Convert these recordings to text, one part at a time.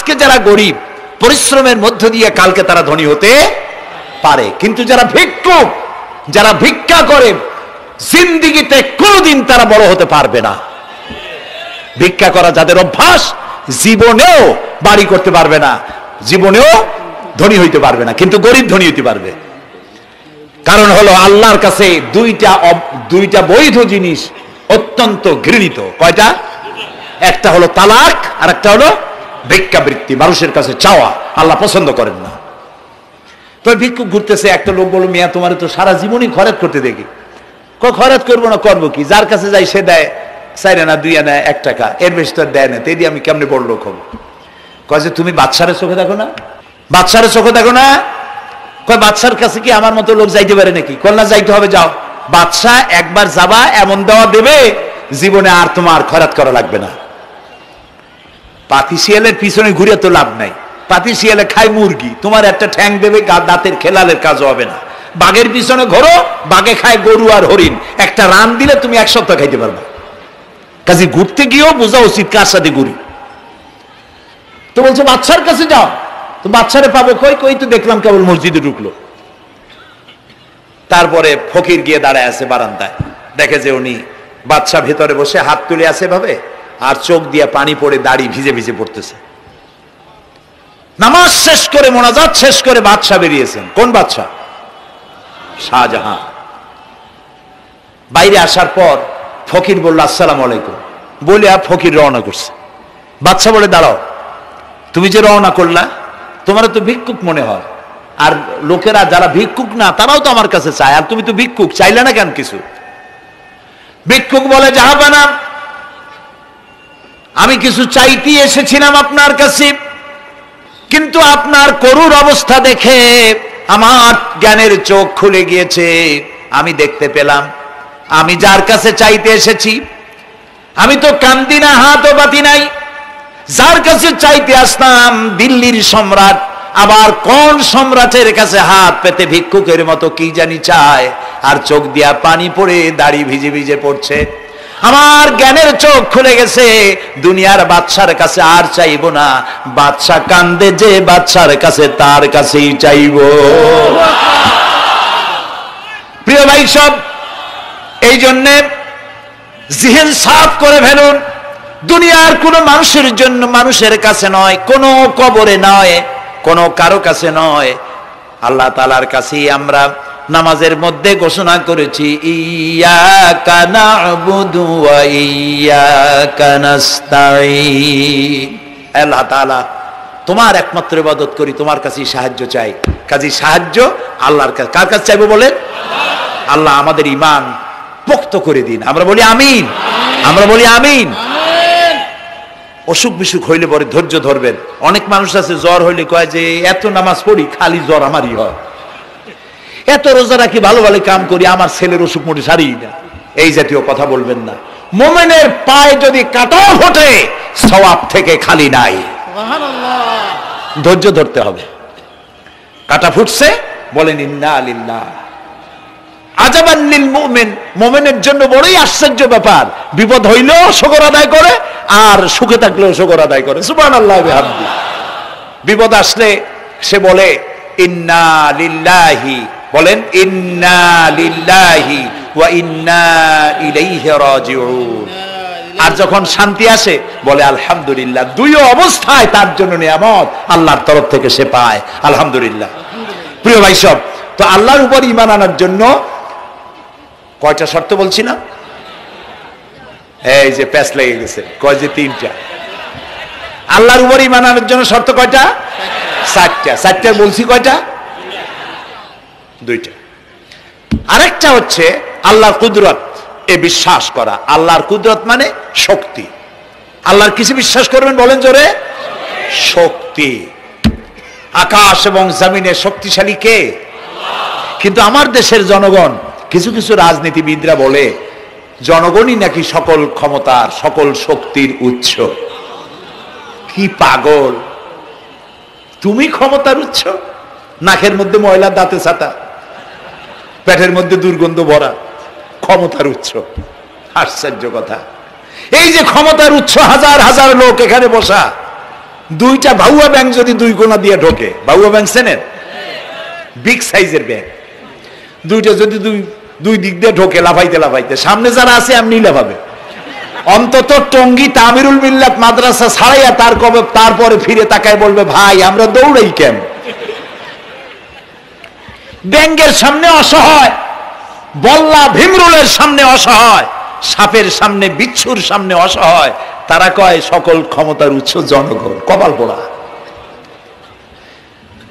আজকে যারা গরিব পরিশ্রমের মধ্য দিয়ে কালকে তারা ধনী হতে পারে, কিন্তু যারা ভিক্ষুক, যারা ভিক্ষা করে, জিন্দেগিতে কোনোদিন তারা বড় হতে পারবে না। ভিক্ষা করা যাদের অভ্যাস, জীবনেও বাড়ি করতে পারবে না, জীবনেও ধনী হইতে পারবে না, কিন্তু গরিব ধনী হইতে পারবে। কারণ হলো আল্লাহর কাছে দুইটা বৈধ জিনিস অত্যন্ত ঘৃণিত। কয়টা? একটা হলো তালাক, আর একটা হলো ভিক্ষাবৃত্তি, মানুষের কাছে চাওয়া। আল্লাহ পছন্দ করেন না। তো ভিক্ষুক ঘুরতেছে, একটা লোক বলল, মিয়া তোমার তো সারা জীবনই খরচ করতে দেখি। খরচ করবো না, করবো কি? যার কাছে যাই সে দেয় 4 আনা 2 আনা 1 টাকা, এর বেশি তো দেয় না। তাই দিয়ে আমি কেমনে বড় লোক হবো? কয় যে তুমি বাদশার চোখে দেখো না, বাদশার চোখে দেখো না। কয় বাদশার কাছে কি আমার মতো লোক যাইতে পারে নাকি? কন্যা যাইতে হবে, যাও। বাদশা একবার যাবা, এমন দেওয়া দেবে জীবনে আর তোমার খরচ করা লাগবে না। পাতি শিয়ালের পিছনে ঘুরে তো লাভ নাই। পাতি শিয়ালে খায় মুরগি, তোমার একটা ঠ্যাং দেবে, দাঁতের খেলালের কাজ হবে না। বাঘের পিছনে ঘোরো, বাঘে খায় গরু আর হরিণ, একটা রান দিলে তুমি 1 সপ্তাহ খাইতে পারবে। কাজে ঘুরতে গিয়েও বোঝা উচিত কার সাথে ঘুরি। তো বলছো বাদশার কাছে যাও, তো বাদশারে পাবো কই? কই তো দেখলাম কেবল মসজিদে ঢুকলো। তারপরে ফকির গিয়ে দাঁড়ায় আছে বারান্দায়, দেখে যে উনি বাদশা ভেতরে বসে হাত তুলে আছে ভাবে, আর চোখ দিয়ে পানি পড়ে দাড়ি ভিজে ভিজে পড়তেছে। নামাজ শেষ করে, মোনাজাত শেষ করে বাদশা বেরিয়েছেন। কোন বাদশা? শাহজাহান। বাইরে আসার পর ফকির বলল আসসালামু আলাইকুম, বলে ফকির রওনা করছে। বাদশা বলে দাঁড়াও, তুমি যে রওনা করলা, তোমার তো ভিক্ষুক মনে হয়, আর লোকেরা যারা ভিক্ষুক না তারাও তো আমার কাছে চায়, আর তুমি তো ভিক্ষুক, চাইলে না কেন কিছু? ভিক্ষুক বলে জাহাপানা, আমি কিছু চাইতে এসেছিলাম আপনার কাছে, কিন্তু আপনার করুণ অবস্থা দেখে আমার জ্ঞানের চোখ খুলে গিয়েছে। আমি দেখতে পেলাম আমি যার কাছে চাইতে এসেছি, আমি তো কান্দি না, হাতও পাতি নাই। যার কাছে চাইতে আসতাম দিল্লির সম্রাট, আবার কোন সম্রাটের কাছে হাত পেতে ভিক্ষুকের মতো কি জানি চায়, আর চোখ দিয়া পানি পড়ে দাড়ি ভিজে ভিজে পড়ছে। আমার জ্ঞানের চোখ খুলে গেছে, দুনিয়ার বাদশার কাছে আর চাইবো না। বাদশা কান্দে যে বাদশার কাছে, তার কাছেই চাইবো। প্রিয় ভাই সব, এই জন্যে জিহ্ন সাফ করে ফেলুন। দুনিয়ার কোন মানুষের জন্য, মানুষের কাছে নয়, কোন কবরে নয়, কোন কারো কাছে নয়, আল্লাহ তাআলার কাছেই আমরা নামাজের মধ্যে ঘোষণা করেছি, ইয়্যাকা না'বুদু ওয়া ইয়্যাকা নাস্তাঈন। আল্লাহ তাআলা, তোমার একমাত্র ইবাদত করি, তোমার কাছেই সাহায্য চাই। কাজেই সাহায্য আল্লাহর কাছে। কার কাছে চাইবো বলেন? আল্লাহ আমাদের ঈমান পোক্ত করে দিন। আমরা বলি আমিন, আমরা বলি আমিন। অসুখ বিসুখ হইলে পরে ধৈর্য ধরবেন। অনেক মানুষ আছে জ্বর হইলে কয় যে এত নামাজ পড়ি খালি জ্বর আমারই হয়, এত রোজা রাখি, ভালো ভালো কাম করি, আমার ছেলের অসুখ মোটে সারি না। এই জাতীয় কথা বলবেন না। মুমিনের পায়ে যদি কাঁটাও ফোটে, সওয়াব থেকে খালি নাই। ধৈর্য ধরতে হবে। কাঁটা ফুটছে, বলেন ইন্না লিল্লাহ। আজাবান লিল মুমিন, মুমিনের জন্য বড়ই আশ্চর্য ব্যাপার, বিপদ হইলেও শুকর আদায় করে, আর সুখে থাকলেও শুকর আদায় করে। সুবহানাল্লাহ বিহামদি। বিপদ আসলে সে বলে ইন্না লিল্লাহি, বলেন ইন্না লিল্লাহি ওয়া ইন্না ইলাইহি রাজিউন। আর যখন শান্তি আসে বলে আলহামদুলিল্লাহ। দুই অবস্থায় তার জন্য নিয়ামত আল্লাহর তরফ থেকে সে পায়, আলহামদুলিল্লাহ। প্রিয় ভাই সব, তো আল্লাহর উপর ঈমান আনার জন্য কয়টা শর্ত বলছিলাম? এই যে প্যাচ লেগে গেছে, কয় যে 3টা। আল্লাহর উপর ঈমান আনার জন্য শর্ত কয়টা? 4টা। 4টা বলছি কয়টা? 2টা। আরেকটা হচ্ছে আল্লাহর কুদরত, এ বিশ্বাস করা। আল্লাহর কুদরত মানে শক্তি। আল্লাহর কিসে বিশ্বাস করবেন বলেন জোরে? শক্তি। আকাশ এবং জমিনে শক্তিশালী কে? কিন্তু আমার দেশের জনগণ, কিছু কিছু রাজনীতিবিদরা বলে জনগণই নাকি সকল ক্ষমতার, সকল শক্তির উৎস। কি পাগল! তুমি ক্ষমতার উৎস? নাকের মধ্যে ময়লা, দাঁতে ছাতা, পেটের মধ্যে দুর্গন্ধ ভরা, ক্ষমতার উৎস? আশ্চর্য কথা। এই যে ক্ষমতার উৎস, হাজার হাজার লোক এখানে বসা, দুইটা ভাউয়া ব্যাংক যদি দুই কোণা দিয়ে ঢোকে, ভাউয়া ব্যাংক চেনেন, বিগ সাইজের ব্যাংক, দুইটা যদি দুই দিক দিয়ে ঢোকে লাফাইতে লাফাইতে, সামনে যারা আছে এমনি লাফাবে। অন্তত টঙ্গী তামিরুল মিল্লাত মাদ্রাসা ছাড়াইয়া তারপরে ফিরে তাকায় বলবে, ভাই আমরা দৌড়াই কেন? ব্যাংকের সামনে অসহায়, বল্লা ভীমরুলের সামনে অসহায়, সাপের সামনে বিচ্ছুর সামনে অসহায়, তারা কয় সকল ক্ষমতার উৎস জনগণ। কপাল পোড়া,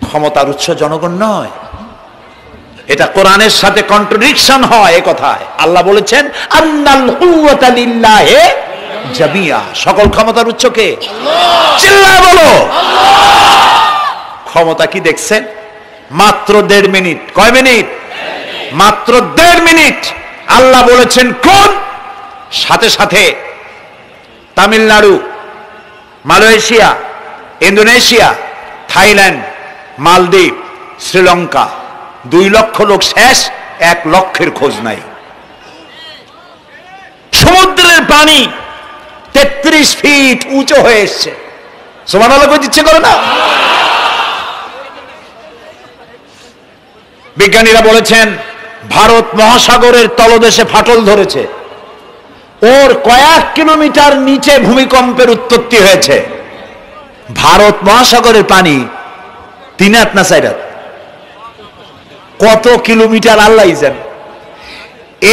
ক্ষমতার উৎস জনগণ নয়। এটা কোরআনের সাথে কন্ট্রাডিকশন হয় এ কথায়। আল্লাহ বলেছেন আন্নাল কুওয়াতা লিল্লাহি জামিয়া, সকল ক্ষমতার উৎস কে? আল্লাহ। চিল্লায় বলো আল্লাহ। ক্ষমতা কি দেখছেন? মাত্র 1.5 মিনিট। কয় মিনিট? মাত্র 1.5 মিনিট। আল্লাহ বলেছেন কোন, সাথে সাথে তামিলনাড়ু, মালয়েশিয়া, ইন্দোনেশিয়া, থাইল্যান্ড, মালদ্বীপ, শ্রীলঙ্কা 2 লক্ষ লোক শেষ, 1 লক্ষের খোঁজ নাই। সমুদ্রের পানি 33 ফিট উঁচু হয়ে এসছে। সুবহানাল্লাহ কই দিচ্ছে করে না? বিজ্ঞানীরা বলেছেন ভারত মহাসাগরের তলদেশে ফাটল ধরেছে, ওর কয়েক কিলোমিটার নিচে ভূমিকম্পের উৎপত্তি হয়েছে। ভারত মহাসাগরের পানি 3 হাত না 4 হাত, কত কিলোমিটার আল্লাহ জানে।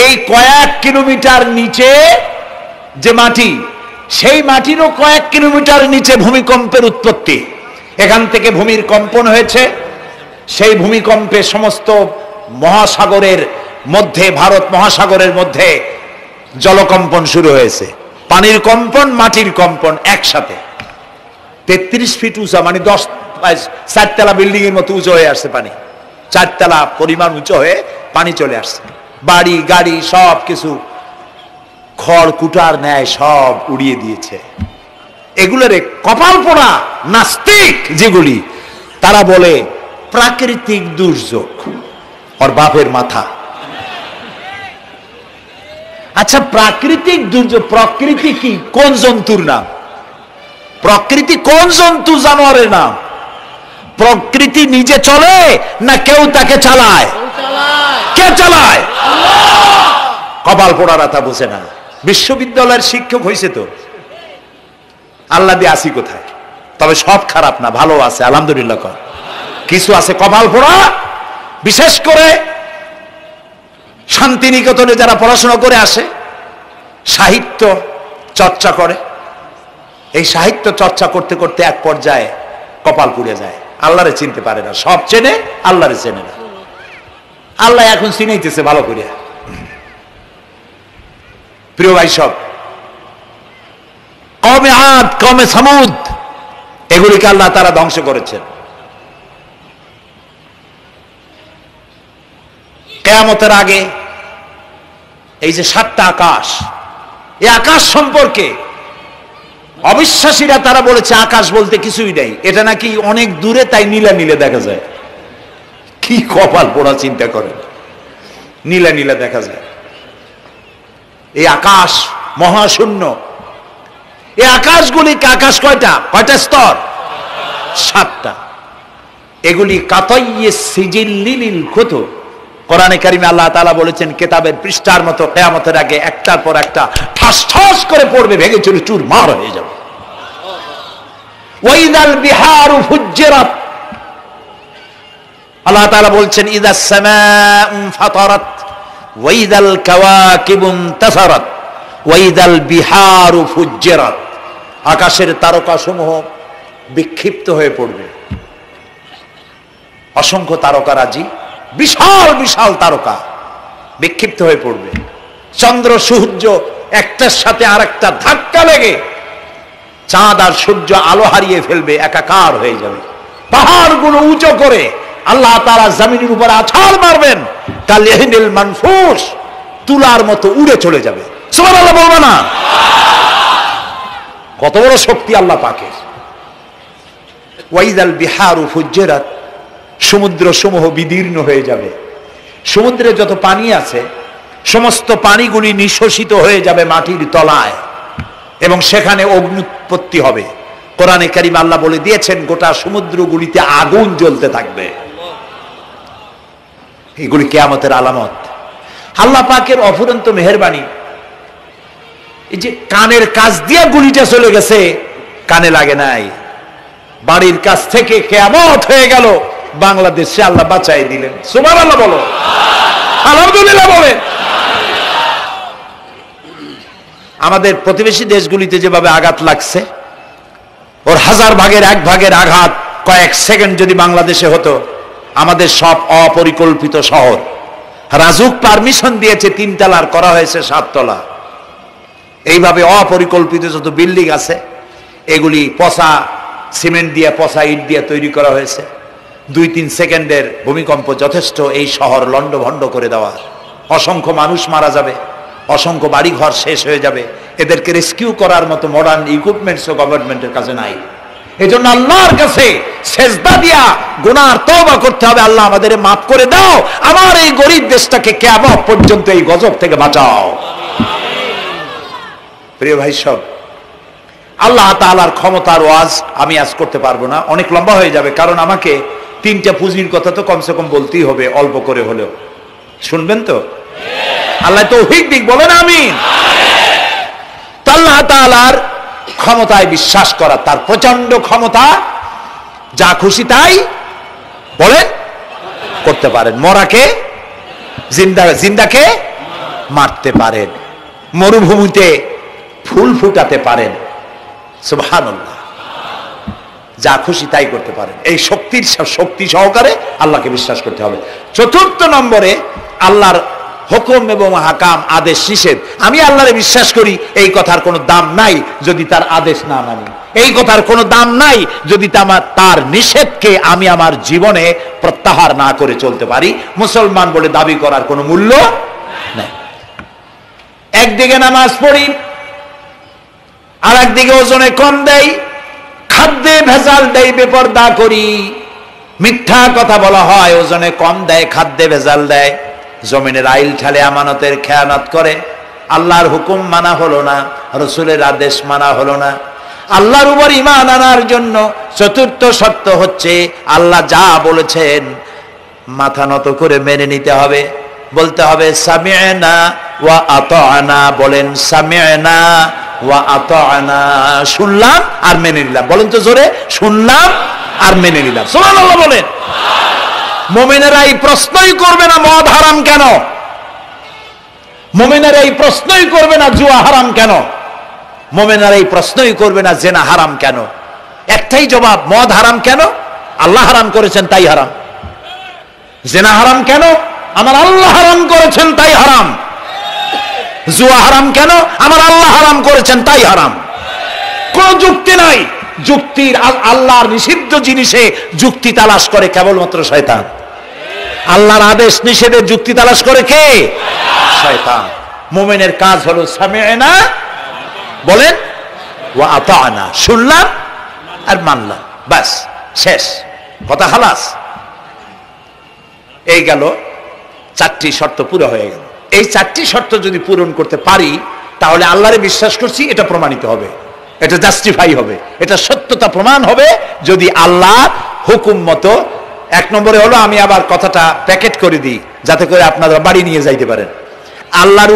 এই কয়েক কিলোমিটার নিচে যে মাটি, সেই মাটিরও কয়েক কিলোমিটার নিচে ভূমিকম্পের উৎপত্তি। এখান থেকে ভূমির কম্পন হয়েছে, সেই ভূমিকম্পে সমস্ত মহাসাগরের মধ্যে, ভারত মহাসাগরের মধ্যে জলকম্পন শুরু হয়েছে। পানির কম্পন, মাটির কম্পন একসাথে। 33 ফিট উঁচা, মানে 4 তলা বিল্ডিং এর মতো উঁচু হয়ে আসছে পানি। 4 তলা পরিমাণ উঁচু হয়ে পানি চলে আসছে। বাড়ি গাড়ি সব কিছু খড় কুটার ন্যায় সব উড়িয়ে দিয়েছে। এগুলোরে কপাল পোড়া নাস্তিক যেগুলি, তারা বলে প্রাকৃতিক দুর্যোগ। ওর বাপের মাথা। আচ্ছা, প্রাকৃতিক দুর্যোগ, প্রকৃতি কি? কোন জন্তুর নাম? প্রকৃতি কোন জন্তু জানোয়ারের নাম? প্রকৃতি নিজে চলে না কেউ তাকে চালায়? কে চালায়? কপাল পোড়ারা তা বুঝে না। বিশ্ববিদ্যালয়ের শিক্ষক হয়েছে তো, আল্লাহ দিয়ে আসি কোথায়? তবে সব খারাপ না, ভালো আছে আলহামদুলিল্লাহ। কিছু আছে কপাল পোড়া। বিশেষ করে শান্তিনিকেতনে যারা পড়াশোনা করে আসে, সাহিত্য চর্চা করে, এই সাহিত্য চর্চা করতে করতে এক পর্যায়ে কপাল পুড়ে যায়। আল্লাহরে চিনতে পারে না, সব চেনে আল্লাহরে চেনে না। আল্লাহ এখন চিনাইতেছে ভালো করে। প্রিয় ভাই, সব কওমে আদ, কওমে সামুদ, এগুলিকে আল্লাহ তারা ধ্বংস করেছেন। কিয়ামতের আগে এই যে 7টা আকাশ, এই আকাশ সম্পর্কে অবিশ্বাসীরা তারা বলেছে আকাশ বলতে কিছুই নেই, এটা নাকি অনেক দূরে, তাই নীলা নীলে দেখা যায়। কি কপাল পোড়া, চিন্তা করেন, নীলা নীলা দেখা যায়। এই আকাশ মহাশূন্য। এই আকাশগুলিকে, আকাশ কয়টা স্তর? 7টা। এগুলি কাতাইয়ে সিজিল্লিল কুতুব। কোরআনে কারিমে আল্লাহ তাআলা বলেছেন কিতাবের পৃষ্ঠার মতো কিয়ামতের আগে একটার পর একটা ঠাস ঠাস করে পড়বে, ভেঙে চুরে চুরমার হয়ে যাবে। ওয়াইদাল বিহারু ফুজ্জিরাত, আল্লাহ তাআলা বলছেন ইদাস সামাউ ফাতারাত ওয়াইদাল কাওয়াকিবু ইনতাসারাত ওয়াইদাল বিহারু ফুজ্জিরাত। আকাশের তারকাসমূহ বিক্ষিপ্ত হয়ে পড়বে। অসংখ্য তারকারাজি, বিশাল বিশাল তারকা বিক্ষিপ্ত হয়ে পড়বে। চন্দ্র সূর্য একটার সাথে আরেকটা ধাক্কা লেগে চাঁদ আর সূর্য আলো হারিয়ে ফেলবে, একাকার হয়ে যাবে। পাহাড়গুলো উঁচু করে আল্লাহ তাআলা জমিনের উপর আছাড় মারবেন, কালিহিনিল মানফুস, তুলার মতো উড়ে চলে যাবে। সুবহানাল্লাহ বলবে না? কত বড় শক্তি আল্লাহ পাকের। ওয়াইদাল বিহারু ফুজ্জিরাত, সমুদ্র সমূহ বিদীর্ণ হয়ে যাবে। সমুদ্রে যত পানি আছে সমস্ত পানিগুলি নিঃশোষিত হয়ে যাবে মাটির তলায়, এবং সেখানে অগ্নুৎপত্তি হবে। কোরআনে কারিমে আল্লাহ বলে দিয়েছেন গোটা সমুদ্রগুলিতে আগুন জ্বলতে থাকবে। এগুলি কিয়ামতের আলামত। আল্লাহ পাকের অফুরন্ত মেহেরবানি। এই যে কানের কাছ দিয়ে গুলিটা চলে গেছে, কানে লাগে নাই, বাড়ির কাছ থেকে কিয়ামত হয়ে গেল, বাংলাদেশে আল্লাহ বাঁচাই দিলেন। সুবহানাল্লাহ বলো, আলহামদুলিল্লাহ বলেন। আমাদের প্রতিবেশী দেশগুলিতে যেভাবে আঘাত লাগছে, ওর 1000 ভাগের 1 ভাগের আঘাত কয়েক সেকেন্ড যদি বাংলাদেশে হতো, আমাদের সব অপরিকল্পিত শহর, রাজুক পারমিশন দিয়েছে 3 তলার, করা হয়েছে 7 তলা। এইভাবে অপরিকল্পিত যত বিল্ডিং আছে এগুলি পচা সিমেন্ট দিয়ে, পচা ইট দিয়ে তৈরি করা হয়েছে। 2-3 সেকেন্ডের ভূমিকম্প যথেষ্ট এই শহর লন্ডভন্ড করে দেওয়ার। অসংখ্য মানুষ মারা যাবে, অসংখ্য বাড়িঘর শেষ হয়ে যাবে। এদেরকে রেস্কিউ করার মতো মডার্ন ইকুইপমেন্টসও গভর্নমেন্টের কাছে নাই। এজন্য আল্লাহর কাছে সেজদা দিয়া গুনার তওবা করতে হবে, আল্লাহ আমাদের মাফ করে দাও, আমার এই গরিব দেশটাকে কিয়ামত পর্যন্ত এই গজব থেকে বাঁচাও। প্রিয় ভাই সব, আল্লাহ তাআলার ক্ষমতার ওয়াজ আমি আজ করতে পারবো না, অনেক লম্বা হয়ে যাবে। কারণ আমাকে 3টা পুঁজির কথা তো কমসে কম বলতেই হবে, অল্প করে হলেও। শুনবেন তো? আল্লাহ তৌফিক দিক, বলেন আমিন। তো আল্লাহ তাআলার ক্ষমতায় বিশ্বাস করা, তার প্রচন্ড ক্ষমতা, যা খুশি তাই বলেন করতে পারেন। মরাকে জিন্দা, জিন্দাকে মারতে পারেন, মরুভূমিতে ফুল ফুটাতে পারেন। সুবহানাল্লাহ, যা খুশি তাই করতে পারেন। এই শক্তি সহকারে আল্লাহকে বিশ্বাস করতে হবে। 4র্থ নম্বরে আল্লাহর হুকুম এবং হাকাম, আদেশ নিষেধ। আমি আল্লাহরে বিশ্বাস করি, এই কথার কোনো দাম নাই যদি তার আদেশ না মানি, এই কথার কোনো দাম নাই যদি তার নিষেধকে আমি আমার জীবনে প্রত্যাহার না করে চলতে পারি। মুসলমান বলে দাবি করার কোনো মূল্য নেই। একদিকে নামাজ পড়ি, আর একদিকে ওজনে কম দেয়, খাদ্যে ভেজাল দেয়, বেপরদা করি, মিথ্যা কথা বলা হয়, ওজনে কম দেয়, খাদ্যে ভেজাল দেয়, জমিনের আইল ঠালে আমানতের খেয়ানত করে, আল্লাহর হুকুম মানা হলো না, রাসূলের আদেশ মানা হলো না। আল্লাহর উপর ঈমান আনার জন্য 4র্থ শর্ত হচ্ছে আল্লাহ যা বলেছেন মাথা নত করে মেনে নিতে হবে, বলতে হবে সামি'না ওয়া আতা'না। বলেন সামি'না ওয়া আতা'না, শুনলাম আর মেনে নিলাম। বলেন তো জোরে, শুনলাম আর মেনে নিলাম। সুবহানাল্লাহ বলেন। মুমিনেরা এই প্রশ্নই করবে না মদ হারাম কেন, মুমিনেরা এই প্রশ্নই করবে না জুয়া হারাম কেন, মুমিনেরা এই প্রশ্নই করবে না জেনা হারাম কেন। একটাই জবাব, মদ হারাম কেন? আল্লাহ হারাম করেছেন তাই হারাম। জেনা হারাম কেন? আমার আল্লাহ হারাম করেছেন তাই হারাম। জুয়া হারাম কেন? আমার আল্লাহ হারাম করেছেন তাই হারাম। কোন যুক্তি নাই। যুক্তির, আল্লাহর নিষিদ্ধ জিনিসে যুক্তি তালাশ করে কেবলমাত্র শয়তান। আল্লাহর আদেশ নিষেধের যুক্তি তালাশ করে কে? শয়তান। মুমিনের কাজ হলো সামি'না, বলেন, ওয়া আতা'না, শুনলাম আর মানলাম, বাস, শেষ কথা, খালাস। এই গেল 4টি শর্ত পুরো হয়ে গেল। এই 4টি শর্ত যদি পূরণ করতে পারি তাহলে আল্লাহরে বিশ্বাস করছি এটা প্রমাণিত হবে, এটা জাস্টিফাই হবে, এটা সত্যতা প্রমাণ হবে যদি আল্লাহ হুকুম মতো। 1 নম্বরে হলো, আমি আবার কথাটা প্যাকেট করে দিই যাতে করে আপনারা বাড়ি নিয়ে যাইতে পারেন। আল্লাহর